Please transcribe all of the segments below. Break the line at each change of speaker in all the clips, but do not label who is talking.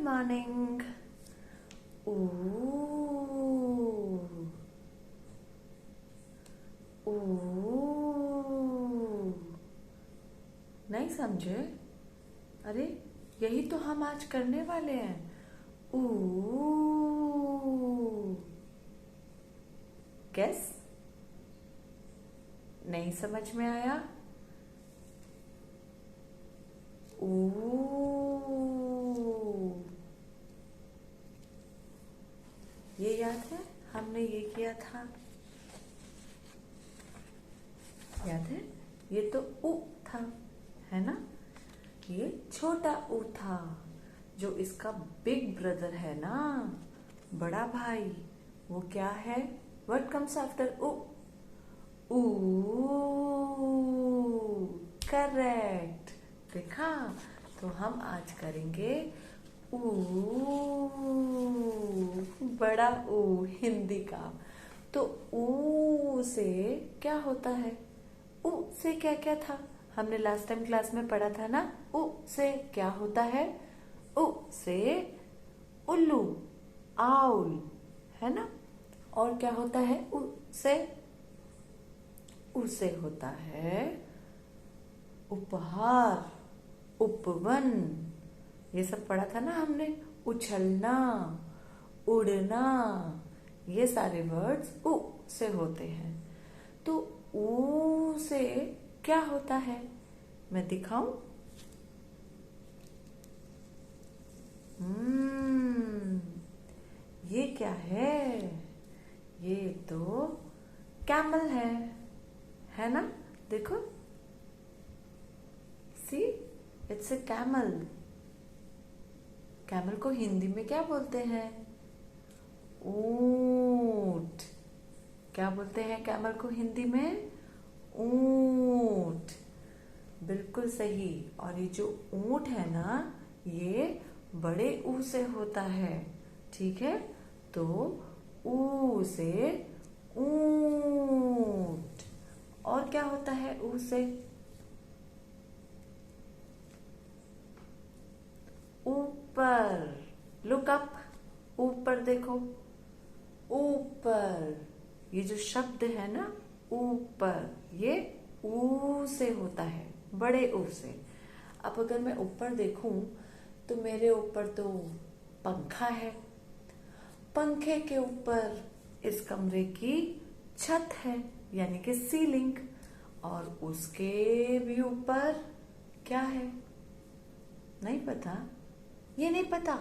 Morning. ऊ ऊ नहीं समझे? अरे यही तो हम आज करने वाले हैं। ऊ कैस नहीं समझ में आया? ऊ ये याद है, हमने ये किया था, याद है? ये तो ऊ था, है ना? ये छोटा ऊ था, जो इसका बिग ब्रदर है ना, बड़ा भाई। वो क्या है? व्हाट कम्स आफ्टर ऊ? ऊ करेक्ट। देखा? तो हम आज करेंगे ऊ, बड़ा ऊ हिंदी का। तो ऊ से क्या होता है? ऊ से क्या क्या था? हमने लास्ट टाइम क्लास में पढ़ा था ना। ऊ से क्या होता है? ऊ से उल्लू, आउल, है ना? और क्या होता है ऊ से? ऊ से होता है उपहार, उपवन। ये सब पढ़ा था ना हमने। उछलना, उड़ना, ये सारे वर्ड्स ऊ से होते हैं। तो ऊ से क्या होता है? मैं दिखाऊं? ये क्या है? ये तो कैमल है ना? देखो, सी, इट्स ए कैमल। कैमल को हिंदी में क्या बोलते हैं? ऊंट। क्या बोलते हैं कैमल को हिंदी में? ऊंट। बिल्कुल सही। और ये जो ऊंट है ना, ये बड़े ऊ से होता है, ठीक है? तो ऊ से ऊंट। और क्या होता है ऊ से? ऊपर। लुक अप, ऊपर देखो, ऊपर। ये जो शब्द है ना ऊपर, ये ऊ से होता है, बड़े ऊ से। अब अगर मैं ऊपर देखूं तो मेरे ऊपर तो पंखा है। पंखे के ऊपर इस कमरे की छत है, यानी कि सीलिंग। और उसके भी ऊपर क्या है? नहीं पता? ये नहीं पता?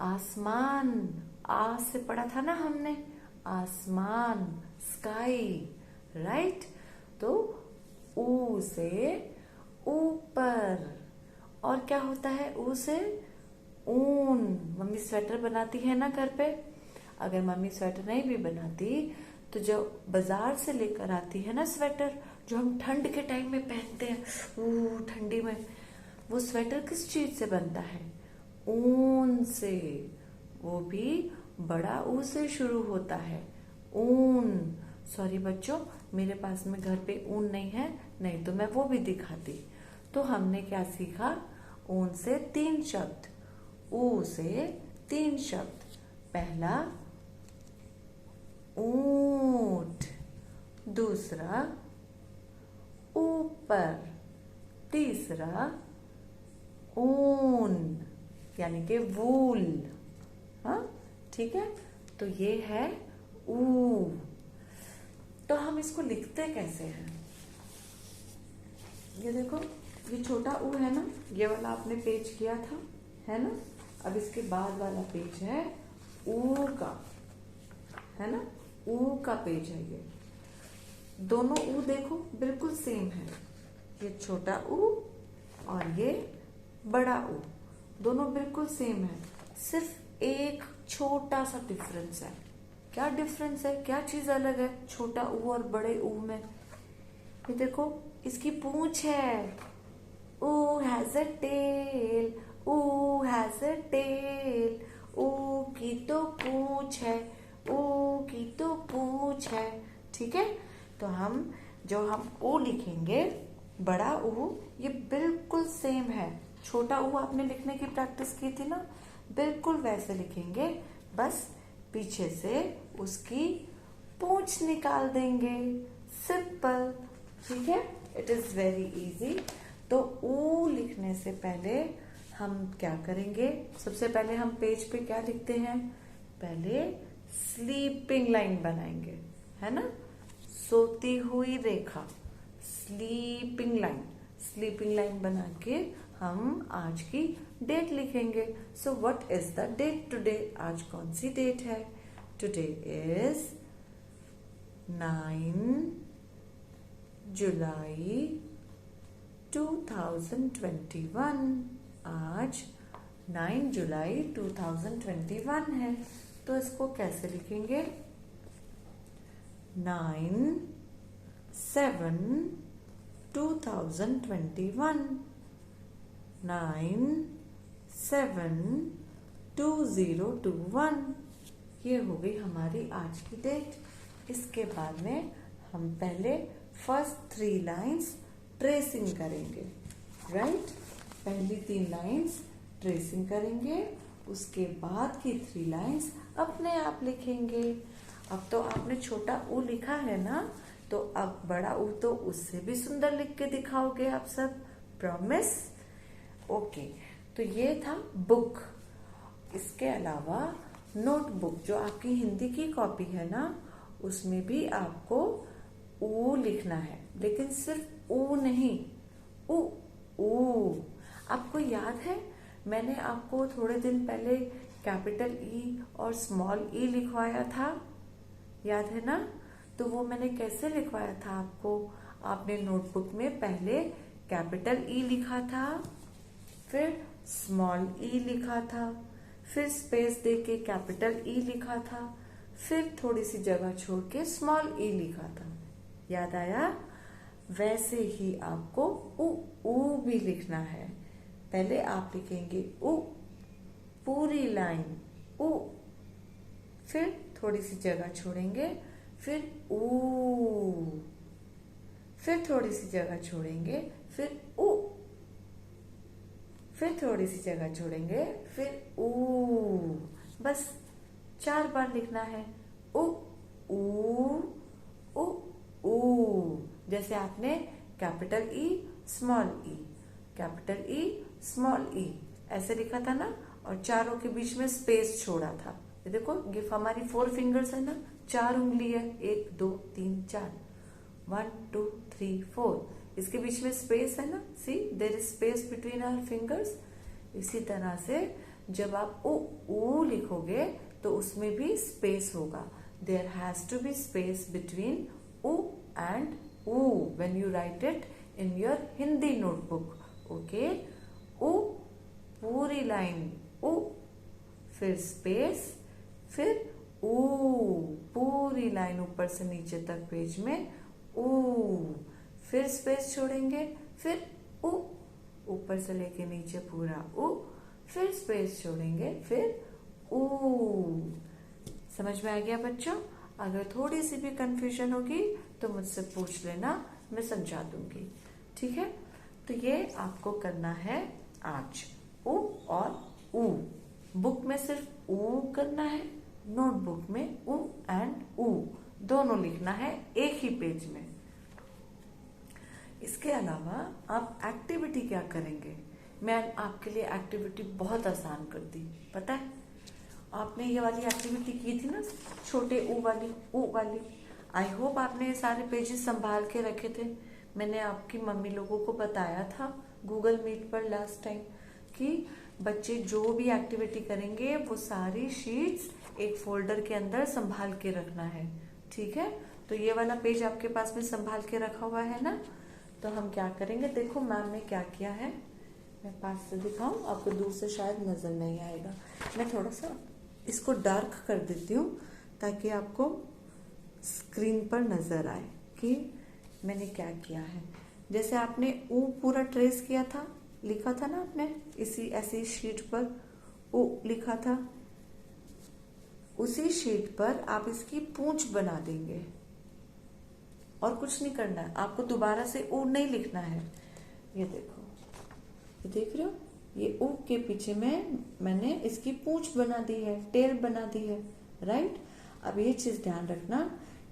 आसमान। आ से पढ़ा था ना हमने, आसमान, स्काई, राइट? तो ऊ से ऊपर। और क्या होता है ऊ से? ऊन। मम्मी स्वेटर बनाती है ना घर पे। अगर मम्मी स्वेटर नहीं भी बनाती तो जो बाजार से लेकर आती है ना स्वेटर, जो हम ठंड के टाइम में पहनते हैं, ठंडी में, वो स्वेटर किस चीज से बनता है? ऊन से। वो भी बड़ा ऊ से शुरू होता है, ऊन। सॉरी बच्चों, मेरे पास में घर पे ऊन नहीं है, नहीं तो मैं वो भी दिखाती। तो हमने क्या सीखा? ऊन से 3 शब्द, ऊ से 3 शब्द। पहला ऊंट, दूसरा ऊपर, तीसरा ऊन, यानी कि वूल। हाँ, ठीक है? तो ये है ऊ। तो हम इसको लिखते कैसे हैं? ये देखो, ये छोटा ऊ है ना, ये वाला आपने पेज किया था, है ना? अब इसके बाद वाला पेज है ऊ का, है ना? ऊ का पेज है ये। दोनों ऊ देखो बिल्कुल सेम है। ये छोटा ऊ और ये बड़ा ऊ, दोनों बिल्कुल सेम है। सिर्फ एक छोटा सा डिफरेंस है। क्या डिफरेंस है? क्या चीज अलग है छोटा ऊ और बड़े ऊ में? ये देखो, इसकी पूंछ है। ऊ हैज अ टेल, ऊ हैज अ टेल। ऊ की तो पूंछ है, ऊ की तो पूंछ है, ठीक है? तो हम ऊ लिखेंगे, बड़ा ऊ, ये बिल्कुल सेम है, छोटा ऊ आपने लिखने की प्रैक्टिस की थी ना, बिल्कुल वैसे लिखेंगे, बस पीछे से उसकी पूंछ निकाल देंगे। सिंपल, ठीक है, इट इज वेरी इजी। तो ऊ लिखने से पहले हम क्या करेंगे, सबसे पहले हम पेज पे क्या लिखते हैं, पहले स्लीपिंग लाइन बनाएंगे, है ना, सोती हुई रेखा, स्लीपिंग लाइन। स्लीपिंग लाइन बना के हम आज की डेट लिखेंगे। So what is the date today, आज कौन सी डेट है, टुडे इज 9 जुलाई 2021। आज 9 जुलाई 2021 है। तो इसको कैसे लिखेंगे, 9/7/2021, 9/7/2021। ये हो गई हमारी आज की डेट। इसके बाद में हम पहले फर्स्ट 3 लाइंस ट्रेसिंग करेंगे, राइट। पहली 3 लाइंस ट्रेसिंग करेंगे, उसके बाद की 3 लाइंस अपने आप लिखेंगे। अब तो आपने छोटा ऊ लिखा है ना, तो अब बड़ा ऊ तो उससे भी सुंदर लिख के दिखाओगे आप सब, प्रॉमिस। ओके, तो ये था बुक। इसके अलावा नोटबुक, जो आपकी हिंदी की कॉपी है ना, उसमें भी आपको ऊ लिखना है, लेकिन सिर्फ ऊ नहीं, ऊ ऊ। आपको याद है, मैंने आपको थोड़े दिन पहले कैपिटल ई और स्मॉल ई लिखवाया था, याद है ना। तो वो मैंने कैसे लिखवाया था आपको, आपने नोटबुक में पहले कैपिटल ई लिखा था, फिर स्मॉल ई लिखा था, फिर स्पेस दे के कैपिटल ई लिखा था, फिर थोड़ी सी जगह छोड़ के स्मॉल ई लिखा था, याद आया। वैसे ही आपको ऊ भी लिखना है। पहले आप लिखेंगे ऊ, पूरी लाइन ऊ, फिर थोड़ी सी जगह छोड़ेंगे, फिर ऊ, फिर थोड़ी सी जगह छोड़ेंगे, फिर ऊ, फिर थोड़ी सी जगह छोड़ेंगे, फिर ऊ। बस 4 बार लिखना है, ऊ ऊ ऊ ऊ। जैसे आपने कैपिटल ई स्मॉल ई, कैपिटल ई स्मॉल ई ऐसे लिखा था ना, और चारों के बीच में स्पेस छोड़ा था। ये देखो, गिफ हमारी 4 फिंगर्स है ना, 4 उंगली है, 1 2 3 4, 1 2 3 4, इसके बीच में स्पेस है ना, see there is space between our fingers. इसी तरह से जब आप ऊ लिखोगे तो उसमें भी स्पेस होगा, there has to be space between ऊ एंड ऊ when you write it in your Hindi notebook, okay. ऊ, पूरी लाइन ऊ, फिर स्पेस, फिर ऊ, पूरी लाइन ऊपर से नीचे तक पेज में ऊ, फिर स्पेस छोड़ेंगे, फिर ऊ, ऊपर से लेके नीचे पूरा ऊ, फिर स्पेस छोड़ेंगे, फिर ऊ। समझ में आ गया बच्चों? अगर थोड़ी सी भी कंफ्यूजन होगी तो मुझसे पूछ लेना, मैं समझा दूंगी, ठीक है। तो ये आपको करना है आज, ऊ और ऊ। बुक में सिर्फ ऊ करना है, नोटबुक में ऊ एंड ऊ दोनों लिखना है एक ही पेज में। इसके अलावा आप एक्टिविटी क्या करेंगे, मैं आपके लिए एक्टिविटी बहुत आसान कर दी, पता है। आपने ये वाली एक्टिविटी की थी ना, छोटे ऊ वाली। आई होप आपने ये सारे पेजेस संभाल के रखे थे। मैंने आपकी मम्मी लोगों को बताया था गूगल मीट पर लास्ट टाइम कि बच्चे जो भी एक्टिविटी करेंगे वो सारी शीट्स एक फोल्डर के अंदर संभाल के रखना है, ठीक है। तो ये वाला पेज आपके पास में संभाल के रखा हुआ है ना। तो हम क्या करेंगे, देखो मैम ने क्या किया है, मैं पास से दिखाऊं, आपको दूर से शायद नजर नहीं आएगा। मैं थोड़ा सा इसको डार्क कर देती हूँ ताकि आपको स्क्रीन पर नजर आए कि मैंने क्या किया है। जैसे आपने ऊ पूरा ट्रेस किया था, लिखा था ना आपने, इसी ऐसी शीट पर ऊ लिखा था, उसी शीट पर आप इसकी पूंछ बना देंगे और कुछ नहीं करना है आपको, दोबारा से ऊ नहीं लिखना है। ये देखो, ये देख रहे हो, ये ऊ के पीछे में मैंने इसकी पूंछ बना दी है, टेल बना दी है, राइट। अब ये चीज ध्यान रखना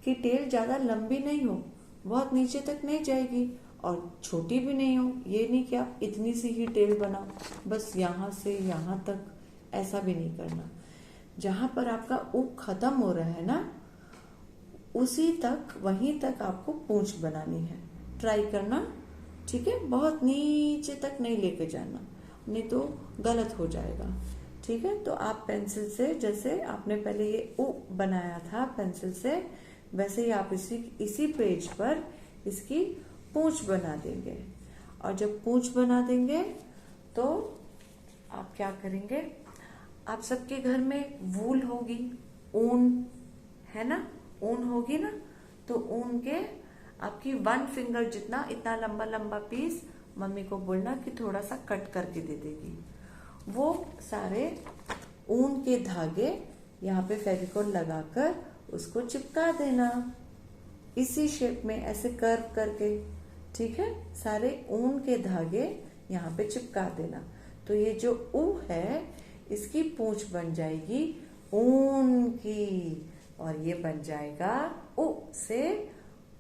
कि टेल ज्यादा लंबी नहीं हो, बहुत नीचे तक नहीं जाएगी और छोटी भी नहीं हो। ये नहीं कि आप इतनी सी ही टेल बनाओ, बस यहाँ से यहाँ तक, ऐसा भी नहीं करना। जहां पर आपका ऊ खत्म हो रहा है ना, उसी तक, वहीं तक आपको पूंछ बनानी है। ट्राई करना, ठीक है। बहुत नीचे तक नहीं लेके जाना, नहीं तो गलत हो जाएगा, ठीक है। तो आप पेंसिल से, जैसे आपने पहले ये ऊ बनाया था पेंसिल से, वैसे ही आप इसी पेज पर इसकी पूंछ बना देंगे। और जब पूंछ बना देंगे तो आप क्या करेंगे, आप सबके घर में वूल होगी, ऊन है ना, ऊन होगी ना, तो ऊन के आपकी 1 फिंगर जितना इतना लंबा लंबा पीस मम्मी को बोलना कि थोड़ा सा कट करके दे देगी। वो सारे ऊन के धागे यहाँ पे फेविकोल लगाकर उसको चिपका देना, इसी शेप में ऐसे कर्व करके, ठीक है। सारे ऊन के धागे यहाँ पे चिपका देना। तो ये जो ऊ है इसकी पूंछ बन जाएगी ऊन की, और ये बन जाएगा ऊ से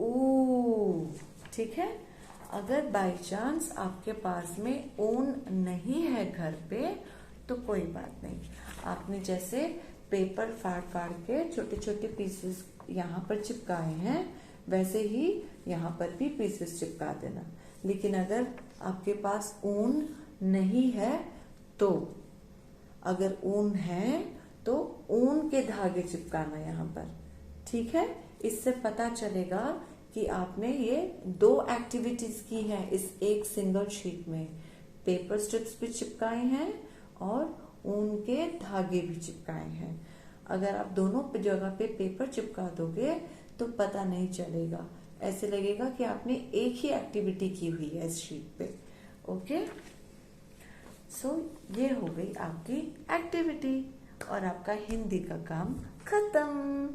ऊ, ठीक है। अगर बाई चांस आपके पास में ऊन नहीं है घर पे तो कोई बात नहीं, आपने जैसे पेपर फाड़ फाड़ के छोटे छोटे पीसेस यहाँ पर चिपकाए हैं, वैसे ही यहाँ पर भी पीसेस चिपका देना। लेकिन अगर आपके पास ऊन नहीं है तो, अगर ऊन है तो ऊन के धागे चिपकाना यहाँ पर, ठीक है। इससे पता चलेगा कि आपने ये 2 एक्टिविटीज की हैं इस एक सिंगल शीट में। पेपर स्ट्रिप्स भी चिपकाए हैं और ऊन के धागे भी चिपकाए हैं। अगर आप दोनों जगह पे पेपर चिपका दोगे तो पता नहीं चलेगा, ऐसे लगेगा कि आपने एक ही एक्टिविटी की हुई है इस शीट पे। ओके, सो ये हो गई आपकी एक्टिविटी और आपका हिंदी का काम खत्म।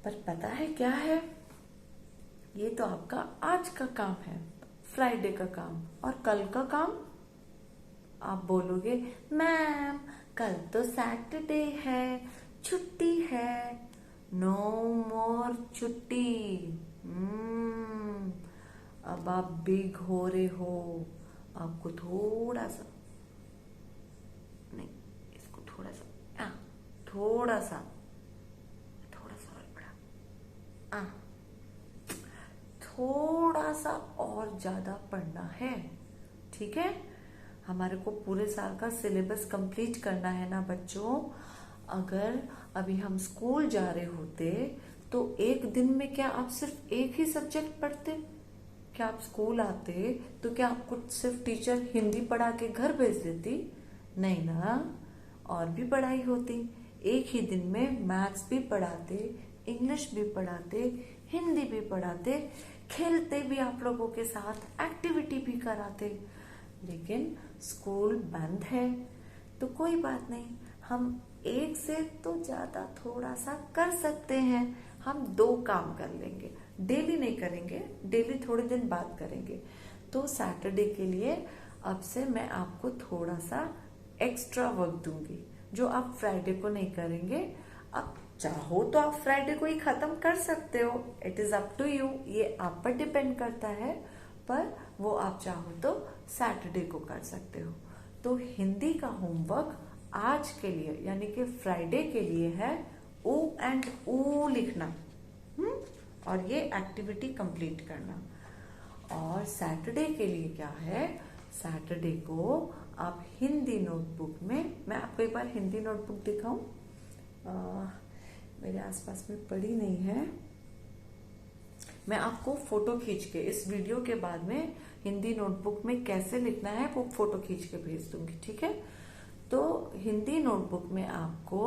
पर पता है क्या है, ये तो आपका आज का काम है, फ्राइडे का काम। और कल का काम आप बोलोगे मैम कल तो सैटरडे है, छुट्टी है। नो मोर छुट्टी। अब आप बिग हो रहे हो, आपको थोड़ा सा, नहीं इसको थोड़ा सा, थोड़ा सा और बड़ा, थोड़ा सा और ज्यादा पढ़ना है, ठीक है। हमारे को पूरे साल का सिलेबस कंप्लीट करना है ना बच्चों। अगर अभी हम स्कूल जा रहे होते तो एक दिन में क्या आप सिर्फ एक ही सब्जेक्ट पढ़ते? क्या आप स्कूल आते तो क्या आपको सिर्फ टीचर हिंदी पढ़ा के घर भेज देती? नहीं ना, और भी पढ़ाई होती। एक ही दिन में मैथ्स भी पढ़ाते, इंग्लिश भी पढ़ाते, हिंदी भी पढ़ाते, खेलते भी आप लोगों के साथ, एक्टिविटी भी कराते। लेकिन स्कूल बंद है तो कोई बात नहीं, हम एक से तो ज्यादा थोड़ा सा कर सकते हैं। हम 2 काम कर लेंगे, डेली नहीं करेंगे, डेली थोड़े दिन बाद करेंगे। तो सैटरडे के लिए अब से मैं आपको थोड़ा सा एक्स्ट्रा वर्क दूंगी जो आप फ्राइडे को नहीं करेंगे। अब चाहो तो आप फ्राइडे को ही खत्म कर सकते हो, it is up to you, ये आप पर डिपेंड करता है। पर वो आप चाहो तो सैटरडे को कर सकते हो। तो हिंदी का होमवर्क आज के लिए यानी कि फ्राइडे के लिए है ओ एंड ऊ लिखना, और ये एक्टिविटी कंप्लीट करना। और सैटरडे के लिए क्या है, सैटरडे को आप हिंदी नोटबुक में, मैं आपको एक बार हिंदी नोटबुक दिखाऊं, मेरे आसपास में पड़ी नहीं है, मैं आपको फोटो खींच के इस वीडियो के बाद में हिंदी नोटबुक में कैसे लिखना है वो फोटो खींच के भेज दूंगी, ठीक है। तो हिंदी नोटबुक में आपको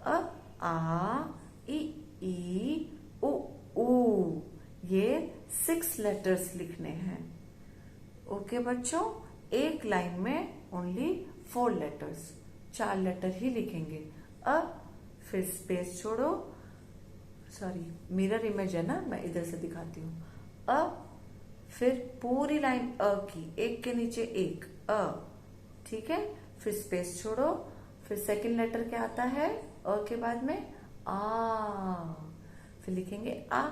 अ, आ, ई, उ ये 6 लेटर्स लिखने हैं। ओके बच्चों, एक लाइन में ओनली 4 लेटर्स, 4 लेटर ही लिखेंगे। अ, फिर स्पेस छोड़ो, सॉरी मिरर इमेज है ना, मैं इधर से दिखाती हूँ। अ, फिर पूरी लाइन अ की, एक के नीचे एक, अ, ठीक है। फिर स्पेस छोड़ो, फिर सेकंड लेटर क्या आता है अ के बाद में, आ, फिर लिखेंगे आ,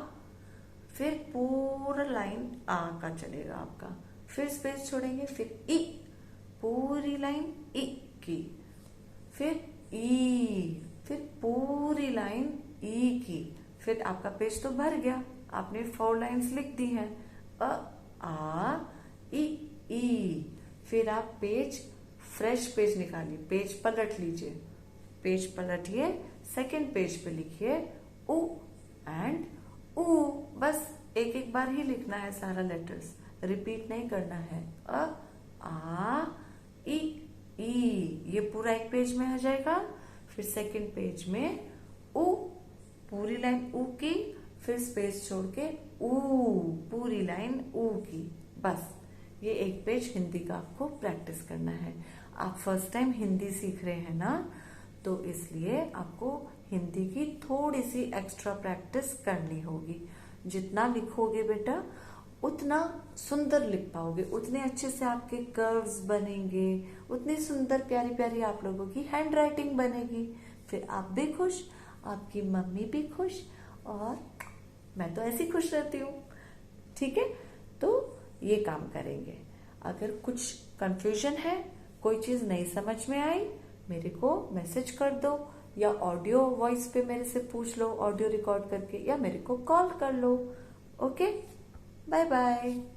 फिर पूरा लाइन आ का चलेगा आपका, फिर स्पेस छोड़ेंगे, फिर ई, पूरी लाइन ई की, फिर ई, फिर पूरी लाइन ई की, फिर आपका पेज तो भर गया, आपने 4 लाइंस लिख दी हैं, अ, आ, ई, फिर आप पेज, फ्रेश पेज निकालिए, पेज पलट लीजिए, पेज पलटिए, सेकंड पेज पे लिखिए उ एंड ऊ, बस एक एक बार ही लिखना है सारा लेटर्स, रिपीट नहीं करना है। अ, आ, ई, ये पूरा एक पेज में आ जाएगा। फिर सेकंड पेज में उ, पूरी लाइन ऊ की, फिर स्पेस छोड़ के ऊ, पूरी लाइन ऊ की, बस ये एक पेज हिंदी का आपको प्रैक्टिस करना है। आप फर्स्ट टाइम हिंदी सीख रहे हैं ना, तो इसलिए आपको हिंदी की थोड़ी सी एक्स्ट्रा प्रैक्टिस करनी होगी। जितना लिखोगे बेटा उतना सुंदर लिख पाओगे, उतने अच्छे से आपके कर्व्स बनेंगे, उतनी सुंदर प्यारी प्यारी आप लोगों की हैंड राइटिंग बनेगी। फिर आप भी खुश, आपकी मम्मी भी खुश, और मैं तो ऐसी खुश रहती हूँ। ठीक है, तो ये काम करेंगे। अगर कुछ कंफ्यूजन है, कोई चीज नहीं समझ में आई, मेरे को मैसेज कर दो, या ऑडियो वॉइस पे मेरे से पूछ लो, ऑडियो रिकॉर्ड करके, या मेरे को कॉल कर लो। Okay, bye bye.